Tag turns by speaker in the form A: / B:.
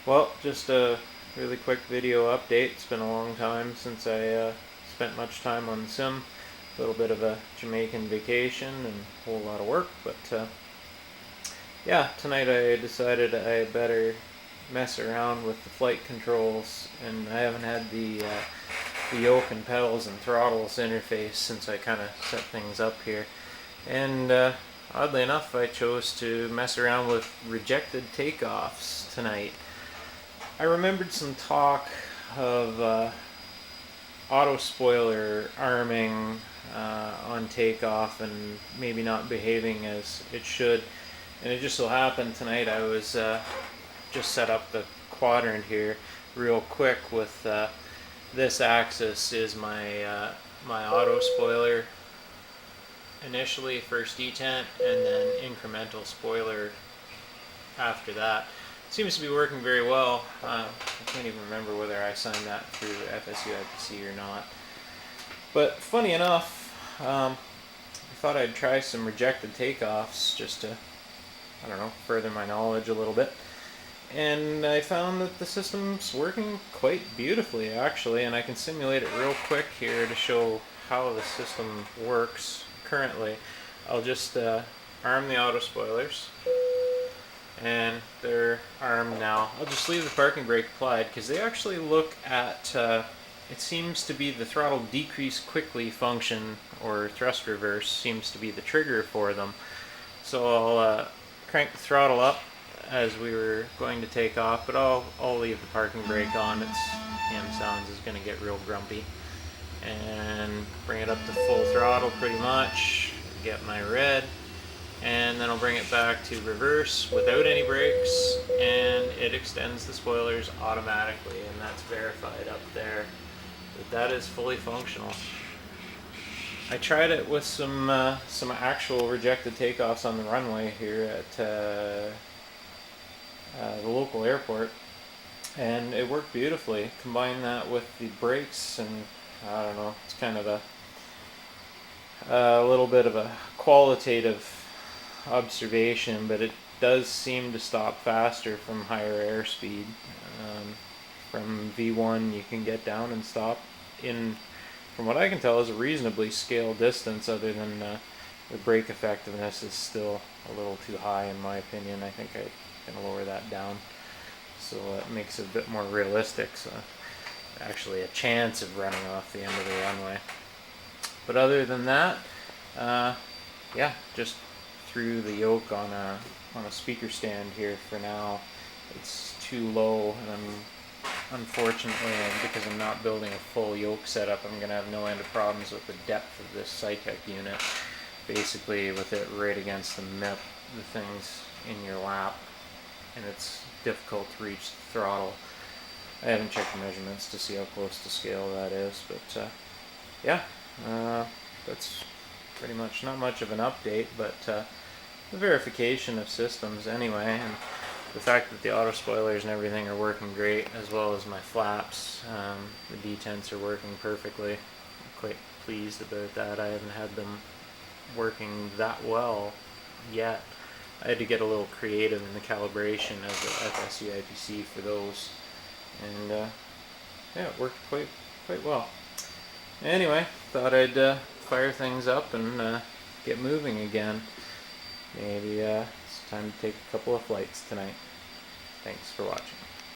A: Well, just a really quick video update. It's been a long time since I spent much time on the sim. A little bit of a Jamaican vacation and a whole lot of work, but yeah, tonight I decided I better mess around with the flight controls, and I haven't had the yoke and pedals and throttles interface since I kind of set things up here. And oddly enough, I chose to mess around with rejected takeoffs tonight. I remembered some talk of auto spoiler arming on takeoff and maybe not behaving as it should. And it just so happened tonight I was just set up the quadrant here real quick with this axis is my my auto spoiler initially, first detent, and then incremental spoiler after that. Seems to be working very well. I can't even remember whether I signed that through FSU IPC or not. But funny enough, I thought I'd try some rejected takeoffs just to, I don't know, further my knowledge a little bit. And I found that the system's working quite beautifully actually, and I can simulate it real quick here to show how the system works currently. I'll just arm the auto spoilers, and they're armed now. I'll just leave the parking brake applied because they actually look at, it seems to be the throttle decrease quickly function, or thrust reverse seems to be the trigger for them. So I'll crank the throttle up as we were going to take off, but I'll leave the parking brake on. Its ham sounds is going to get real grumpy. And bring it up to full throttle pretty much, get my red, and then I'll bring it back to reverse without any brakes, and it extends the spoilers automatically, and that's verified up there that is fully functional. I tried it with some actual rejected takeoffs on the runway here at the local airport, and it worked beautifully. Combine that with the brakes, and I don't know, it's kind of a little bit of a qualitative observation, but it does seem to stop faster from higher airspeed. From V1 you can get down and stop in, from what I can tell, is a reasonably scaled distance, other than the brake effectiveness is still a little too high in my opinion. I think I can lower that down so it makes it a bit more realistic, so actually a chance of running off the end of the runway. But other than that, yeah, just threw the yoke on a speaker stand here for now. It's too low, and unfortunately, because I'm not building a full yoke setup, I'm going to have no end of problems with the depth of this Cytec unit. Basically, with it right against the MIP, the thing's in your lap, and it's difficult to reach the throttle. I haven't checked the measurements to see how close to scale that is, but yeah, that's pretty much not much of an update, but the verification of systems anyway, and the fact that the auto spoilers and everything are working great, as well as my flaps. The detents are working perfectly. I'm quite pleased about that. I haven't had them working that well yet. I had to get a little creative in the calibration of the FSU IPC for those, and yeah, it worked quite well. Anyway, thought I'd fire things up and get moving again. Maybe it's time to take a couple of flights tonight. Thanks for watching.